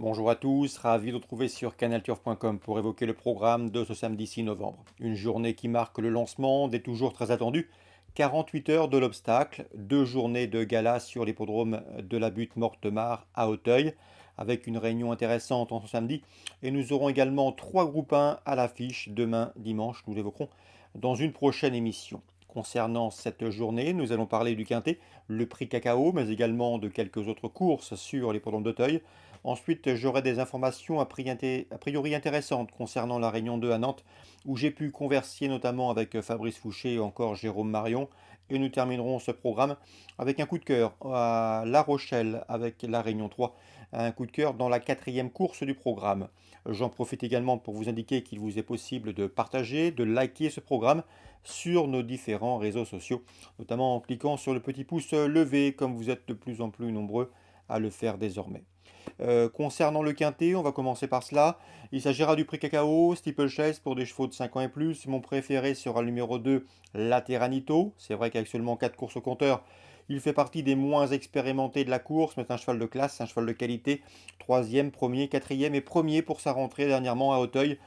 Bonjour à tous, ravi de vous retrouver sur canalturf.com pour évoquer le programme de ce samedi 6 novembre. Une journée qui marque le lancement des toujours très attendus 48 heures de l'obstacle, deux journées de gala sur l'hippodrome de la Butte Morte de Mar à Auteuil, avec une réunion intéressante en ce samedi. Et nous aurons également trois groupes 1 à l'affiche demain dimanche, nous l'évoquerons dans une prochaine émission. Concernant cette journée, nous allons parler du Quintet, le prix Cacao, mais également de quelques autres courses sur l'hippodrome d'Auteuil. Ensuite, j'aurai des informations a priori intéressantes concernant la Réunion 2 à Nantes, où j'ai pu converser notamment avec Fabrice Fouché et encore Jérôme Marion. Et nous terminerons ce programme avec un coup de cœur à La Rochelle avec la Réunion 3, un coup de cœur dans la quatrième course du programme. J'en profite également pour vous indiquer qu'il vous est possible de partager, de liker ce programme sur nos différents réseaux sociaux, notamment en cliquant sur le petit pouce levé, comme vous êtes de plus en plus nombreux à le faire désormais. Concernant le quintet, on va commencer par cela. Il s'agira du prix Cacao, Steeplechase pour des chevaux de 5 ans et plus. Mon préféré sera le numéro 2, Lateranito. C'est vrai qu'avec seulement 4 courses au compteur, il fait partie des moins expérimentés de la course, mais c'est un cheval de classe, un cheval de qualité. Troisième, premier, quatrième et premier pour sa rentrée dernièrement à Auteuil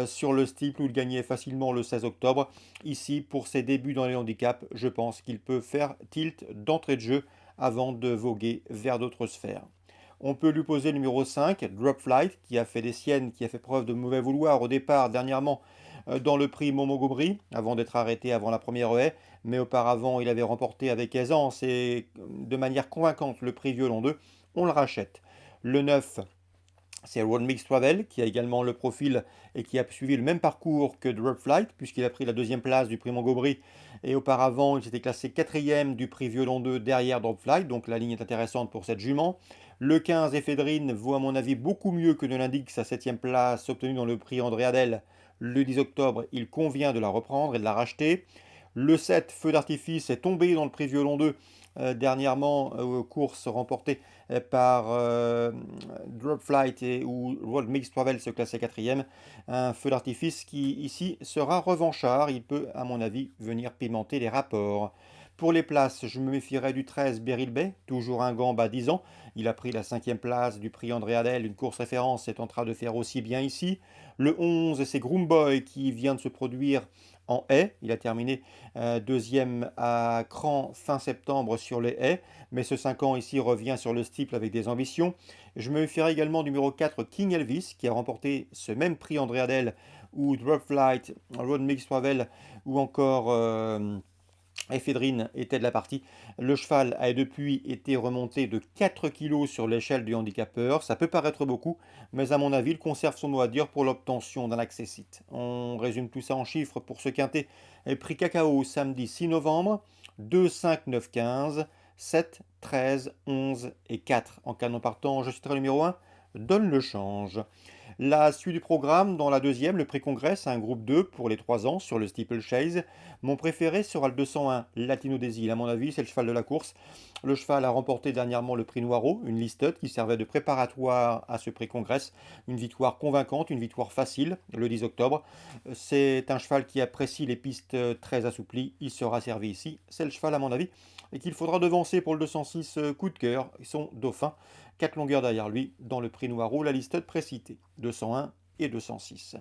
sur le steeple où il gagnait facilement le 16 octobre. Ici, pour ses débuts dans les handicaps, je pense qu'il peut faire tilt d'entrée de jeu avant de voguer vers d'autres sphères. On peut lui poser le numéro 5, Drop Flight, qui a fait des siennes, qui a fait preuve de mauvais vouloir au départ dernièrement dans le prix Montmogomery, avant d'être arrêté avant la première haie, mais auparavant il avait remporté avec aisance et de manière convaincante le prix Violon 2, on le rachète. Le 9, c'est Road Mix Travel qui a également le profil et qui a suivi le même parcours que Drop Flight, puisqu'il a pris la deuxième place du prix Montgomery et auparavant il s'était classé quatrième du prix Violon 2 derrière Drop Flight, donc la ligne est intéressante pour cette jument. Le 15 Ephedrine vaut à mon avis beaucoup mieux que ne l'indique sa septième place obtenue dans le prix André Adel le 10 octobre, il convient de la reprendre et de la racheter. Le 7, Feu d'artifice, est tombé dans le prix Violon 2 dernièrement, course remportée par Drop Flight et où World Mix Travel se classait quatrième. Un feu d'artifice qui ici sera revanchard. Il peut, à mon avis, venir pimenter les rapports. Pour les places, je me méfierais du 13 Beryl Bay, toujours un gambe à 10 ans. Il a pris la cinquième place du prix André Adel, une course référence est en train de faire aussi bien ici. Le 11, c'est Groom Boy qui vient de se produire en haie. Il a terminé deuxième à Cran fin septembre sur les haies, mais ce 5 ans ici revient sur le steeple avec des ambitions. Je me méfierai également du numéro 4, King Elvis, qui a remporté ce même prix André Adel, ou Drop Flight, Road Mix Travel, ou encore Ephedrine était de la partie. Le cheval a depuis été remonté de 4 kilos sur l'échelle du handicapeur. Ça peut paraître beaucoup, mais à mon avis, il conserve son mot à dire pour l'obtention d'un accessite. On résume tout ça en chiffres pour ce quintet. Prix Cacao samedi 6 novembre, 2, 5, 9, 15, 7, 13, 11 et 4. En canon partant, je citerai le numéro 1, donne le change. La suite du programme, dans la deuxième, le prix Congrès, c'est un groupe 2 pour les 3 ans sur le steeplechase. Mon préféré sera le 201, Latino des Îles. À mon avis, c'est le cheval de la course. Le cheval a remporté dernièrement le prix Noireau, une listed qui servait de préparatoire à ce prix Congrès. Une victoire convaincante, une victoire facile, le 10 octobre. C'est un cheval qui apprécie les pistes très assouplies. Il sera servi ici. C'est le cheval, à mon avis, et qu'il faudra devancer pour le 206 coup de cœur, son dauphin. 4 longueurs derrière lui dans le prix Noireau, la listed précitée, 201 et 206.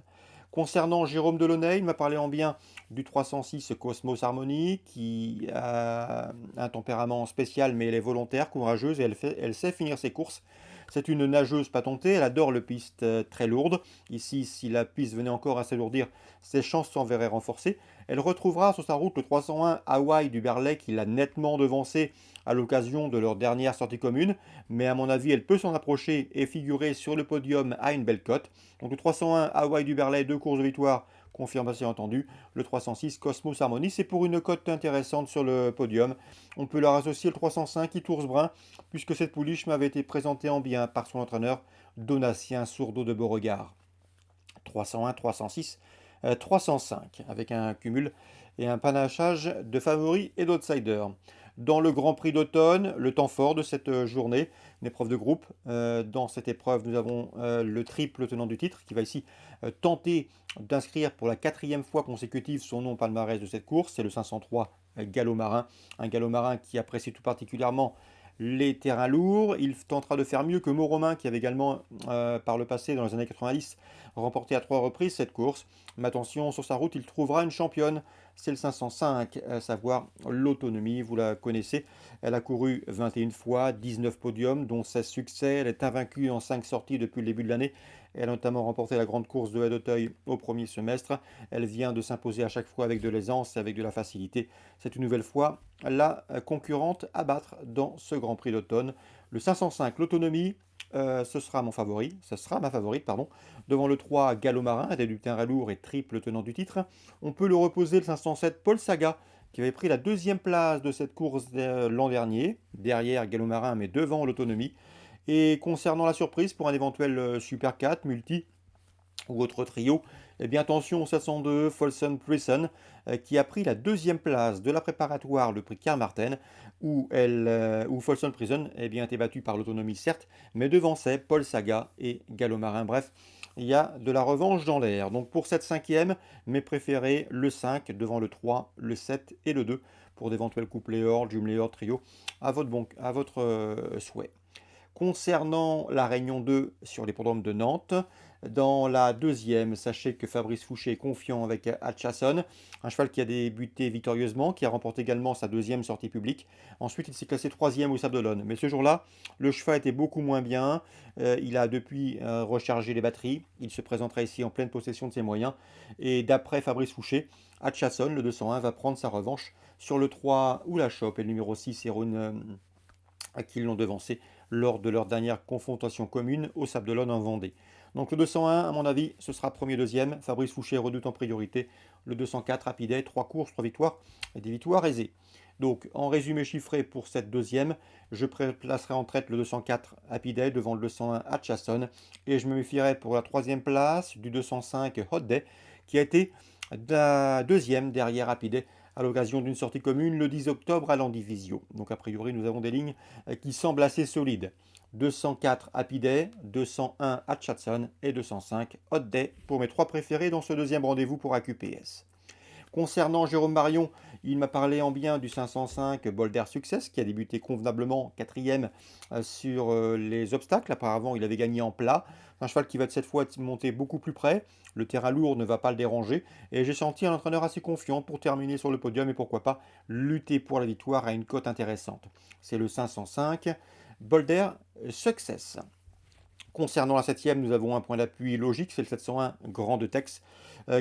Concernant Jérôme Delaunay, il m'a parlé en bien du 306 Cosmos Harmony, qui a un tempérament spécial, mais elle est volontaire, courageuse, et elle sait finir ses courses. C'est une nageuse patentée, elle adore le piste très lourde. Ici, si la piste venait encore à s'alourdir, ses chances s'en verraient renforcées. Elle retrouvera sur sa route le 301 Hawaii du Berlay, qui l'a nettement devancé à l'occasion de leur dernière sortie commune, mais à mon avis, elle peut s'en approcher et figurer sur le podium à une belle cote. Donc le 301 Hawaii du Berlay, deux courses de victoire, confirmation entendue. Le 306 Cosmos Harmony, c'est pour une cote intéressante sur le podium. On peut leur associer le 305 Itours Brun, puisque cette pouliche m'avait été présentée en bien par son entraîneur, Donatien Sourdeau de Beauregard. 301, 306, 305, avec un cumul et un panachage de favoris et d'outsiders. Dans le Grand Prix d'automne, le temps fort de cette journée, une épreuve de groupe. Dans cette épreuve, nous avons le triple tenant du titre qui va ici tenter d'inscrire pour la quatrième fois consécutive son nom au palmarès de cette course. C'est le 503 Gallo Marin, un Gallo Marin qui apprécie tout particulièrement les terrains lourds. Il tentera de faire mieux que Moromain, qui avait également, par le passé, dans les années 90, remporté à 3 reprises cette course. Mais attention, sur sa route, il trouvera une championne. C'est le 505, à savoir l'Autonomie. Vous la connaissez. Elle a couru 21 fois, 19 podiums, dont 16 succès. Elle est invaincue en 5 sorties depuis le début de l'année. Elle a notamment remporté la grande course de Haie d'Auteuil au premier semestre. Elle vient de s'imposer à chaque fois avec de l'aisance et avec de la facilité. C'est une nouvelle fois la concurrente à battre dans ce Grand Prix d'automne. Le 505, l'Autonomie, ce sera mon favori, ce sera ma favorite, pardon. Devant le 3, Gallo Marin, du terrain lourd et triple tenant du titre. On peut le reposer, le 507, Paul Saga, qui avait pris la deuxième place de cette course l'an dernier, derrière Gallo Marin, mais devant l'Autonomie. Et concernant la surprise pour un éventuel Super 4, multi, ou autre trio, eh bien attention au 702 Folsom Prison qui a pris la deuxième place de la préparatoire, le prix Karl Martin, où Folsom Prison eh bien, a été battu par l'Autonomie certes, mais devançait Paul Saga et Gallo Marin. Bref, il y a de la revanche dans l'air. Donc pour cette cinquième, mes préférés, le 5 devant le 3, le 7 et le 2 pour d'éventuels couplets hors, jumelés hors, trio, à votre souhait. Concernant la Réunion 2 sur l'hippodrome de Nantes, dans la deuxième, sachez que Fabrice Fouché est confiant avec Hatchasson, un cheval qui a débuté victorieusement, qui a remporté également sa deuxième sortie publique. Ensuite, il s'est classé troisième au Sable d'Olonne. Mais ce jour-là, le cheval était beaucoup moins bien. Il a depuis rechargé les batteries. Il se présentera ici en pleine possession de ses moyens. Et d'après Fabrice Fouché, Hatchasson, le 201, va prendre sa revanche sur le 3 ou la chope et le numéro 6, Hérone, à qui l'ont devancé lors de leur dernière confrontation commune au Sable d'Olonne en Vendée. Donc le 201, à mon avis, ce sera premier-deuxième. Fabrice Fouché redoute en priorité. Le 204, Rapidet, 3 courses, 3 victoires et des victoires aisées. Donc en résumé chiffré pour cette deuxième, je placerai en tête le 204 Happy devant le 201 Hatchasson et je me méfierai pour la troisième place du 205 Hot Day qui a été la deuxième derrière Happy à l'occasion d'une sortie commune le 10 octobre à Landivisio. Donc a priori nous avons des lignes qui semblent assez solides. 204 Happy Day, 201 Hatchasson et 205 Hot Day pour mes 3 préférés dans ce deuxième rendez-vous pour AQPS. Concernant Jérôme Marion, il m'a parlé en bien du 505 Boulder Success qui a débuté convenablement quatrième sur les obstacles. Auparavant, il avait gagné en plat. Un cheval qui va de cette fois monter beaucoup plus près. Le terrain lourd ne va pas le déranger. Et j'ai senti un entraîneur assez confiant pour terminer sur le podium et pourquoi pas lutter pour la victoire à une cote intéressante. C'est le 505 Boulder Success. Concernant la septième, nous avons un point d'appui logique, c'est le 701 Grand de Tex,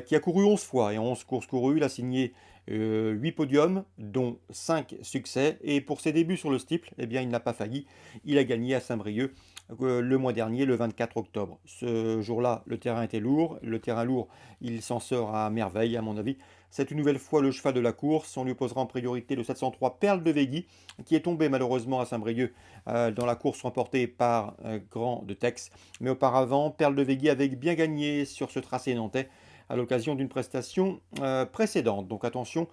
qui a couru 11 fois et 11 courses courues. Il a signé 8 podiums, dont 5 succès. Et pour ses débuts sur le steeple, eh bien, il n'a pas failli. Il a gagné à Saint-Brieuc le mois dernier, le 24 octobre. Ce jour-là, le terrain était lourd. Le terrain lourd, il s'en sort à merveille, à mon avis. C'est une nouvelle fois le cheval de la course. On lui posera en priorité le 703 Perle de Végui, qui est tombé malheureusement à Saint-Brieuc dans la course remportée par Grand de Tex. Mais auparavant, Perle de Végui avait bien gagné sur ce tracé nantais à l'occasion d'une prestation précédente. Donc attention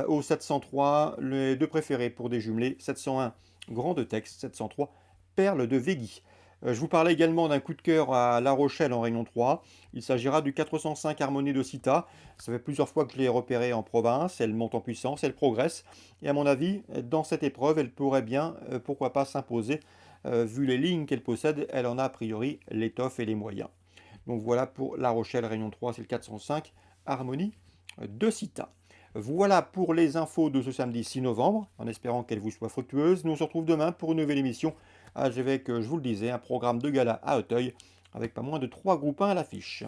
au 703, les deux préférés pour des jumelés, 701 Grand de Tex, 703 Perle de Végui. Je vous parlais également d'un coup de cœur à La Rochelle en Réunion 3. Il s'agira du 405 Harmonie de Cita. Ça fait plusieurs fois que je l'ai repérée en province. Elle monte en puissance, elle progresse. Et à mon avis, dans cette épreuve, elle pourrait bien, pourquoi pas, s'imposer. Vu les lignes qu'elle possède, elle en a a priori l'étoffe et les moyens. Donc voilà pour La Rochelle Réunion 3, c'est le 405 Harmonie de Cita. Voilà pour les infos de ce samedi 6 novembre, en espérant qu'elles vous soient fructueuses. Nous on se retrouve demain pour une nouvelle émission avec, je vous le disais, un programme de gala à Auteuil avec pas moins de 3 groupes 1 à l'affiche.